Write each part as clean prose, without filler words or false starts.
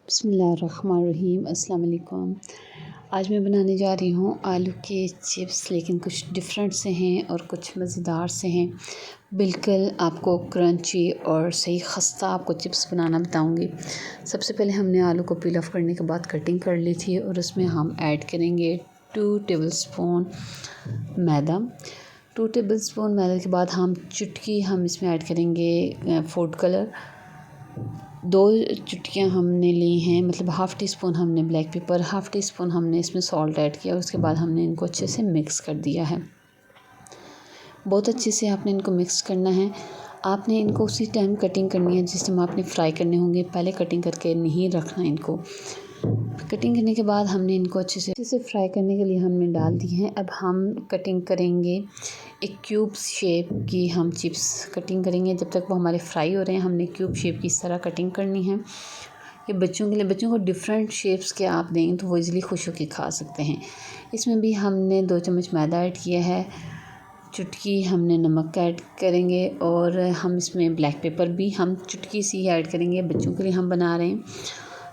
बिस्मिल्लाहिर्रहमानिर्रहीम। अस्सलाम वालेकुम। आज मैं बनाने जा रही हूँ आलू के चिप्स, लेकिन कुछ डिफरेंट से हैं और कुछ मज़ेदार से हैं। बिल्कुल आपको क्रंची और सही खस्ता आपको चिप्स बनाना बताऊँगी। सबसे पहले हमने आलू को पील ऑफ करने के बाद कटिंग कर ली थी और उसमें हम ऐड करेंगे 2 टेबलस्पून मैदा। 2 टेबलस्पून मैदे के बाद हम चुटकी इसमें ऐड करेंगे फूड कलर। 2 चुटकियाँ हमने ली हैं, मतलब हाफ़ टी स्पून हमने black pepper, half tea spoon हमने इसमें सॉल्ट ऐड किया। उसके बाद हमने इनको अच्छे से मिक्स कर दिया है। बहुत अच्छे से आपने इनको मिक्स करना है। आपने इनको उसी टाइम कटिंग करनी है जिस टाइम आपने फ्राई करने होंगे। पहले कटिंग करके नहीं रखना इनको। कटिंग करने के बाद हमने इनको अच्छे से फ्राई करने के लिए हमने डाल दी हैं। अब हम कटिंग करेंगे एक क्यूब शेप की हम चिप्स कटिंग करेंगे। जब तक वो हमारे फ्राई हो रहे हैं हमने क्यूब शेप की इस तरह कटिंग करनी है। ये बच्चों के लिए, बच्चों को डिफरेंट शेप्स के आप देंगे तो वो इजीली खुश होकर खा सकते हैं। इसमें भी हमने 2 चम्मच मैदा ऐड किया है, चुटकी हमने नमक ऐड करेंगे और हम इसमें ब्लैक पेपर भी हम चुटकी सी ऐड करेंगे। बच्चों के लिए हम बना रहे हैं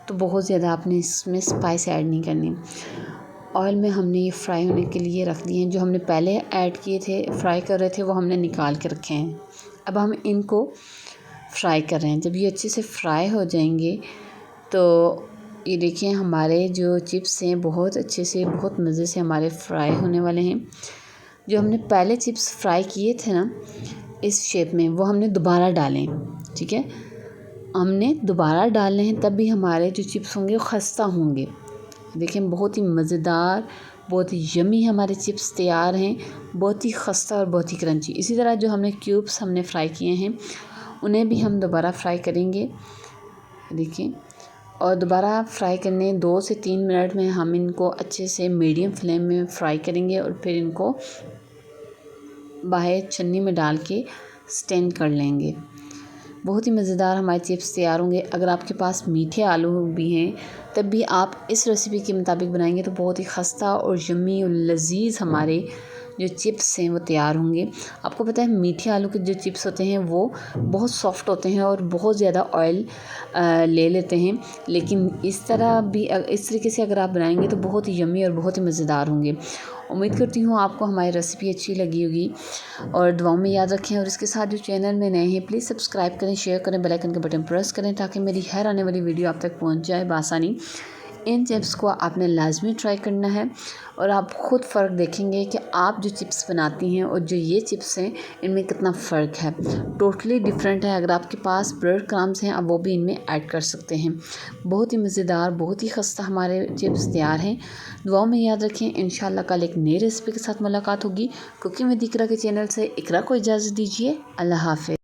तो बहुत ज़्यादा आपने इसमें स्पाइस ऐड नहीं करनी। ऑयल में हमने ये फ्राई होने के लिए रख दिए हैं। जो हमने पहले ऐड किए थे, फ्राई कर रहे थे, वो हमने निकाल के रखे हैं। अब हम इनको फ्राई कर रहे हैं। जब ये अच्छे से फ्राई हो जाएंगे तो ये देखिए हमारे जो चिप्स हैं बहुत अच्छे से, बहुत मज़े से हमारे फ्राई होने वाले हैं। जो हमने पहले चिप्स फ्राई किए थे ना इस शेप में, वो हमने दोबारा डालें, ठीक है। हमने दोबारा डालने हैं तब भी हमारे जो चिप्स होंगे वो खस्ता होंगे। देखिए बहुत ही मज़ेदार, बहुत ही यम्मी हमारे चिप्स तैयार हैं, बहुत ही खस्ता और बहुत ही क्रंची। इसी तरह जो हमने क्यूब्स हमने फ्राई किए हैं उन्हें भी हम दोबारा फ्राई करेंगे, देखिए। और दोबारा फ्राई करने 2 से 3 मिनट में हम इनको अच्छे से मीडियम फ्लेम में फ्राई करेंगे और फिर इनको बाहर छन्नी में डाल के स्टैंड कर लेंगे। बहुत ही मज़ेदार हमारे चिप्स तैयार होंगे। अगर आपके पास मीठे आलू भी हैं तब भी आप इस रेसिपी के मुताबिक बनाएंगे तो बहुत ही खस्ता और यम्मी और लजीज हमारे जो चिप्स हैं वो तैयार होंगे। आपको पता है मीठे आलू के जो चिप्स होते हैं वो बहुत सॉफ्ट होते हैं और बहुत ज़्यादा ऑयल ले लेते हैं, लेकिन इस तरीके से अगर आप बनाएंगे तो बहुत ही यम्मी और बहुत ही मज़ेदार होंगे। उम्मीद करती हूँ आपको हमारी रेसिपी अच्छी लगी होगी और दुआओं में याद रखें। और इसके साथ जो चैनल में नए हैं प्लीज़ सब्सक्राइब करें, शेयर करें, बेल आइकन का बटन प्रेस करें ताकि मेरी हर आने वाली वीडियो आप तक पहुँच जाए बआसानी। इन चिप्स को आपने लाजमी ट्राई करना है और आप ख़ुद फ़र्क देखेंगे कि आप जो चिप्स बनाती हैं और जो ये चिप्स हैं इनमें कितना फ़र्क है। टोटली डिफरेंट है। अगर आपके पास ब्रेड क्रम्स हैं आप वो भी इनमें ऐड कर सकते हैं। बहुत ही मज़ेदार, बहुत ही खस्ता हमारे चिप्स तैयार हैं। दुआओं में याद रखें। इंशाल्लाह कल एक नई रेसिपी के साथ मुलाकात होगी। कुकिंग विद इकरा के चैनल से इकरा को इजाज़त दीजिए। अल्लाह हाफ़िज़।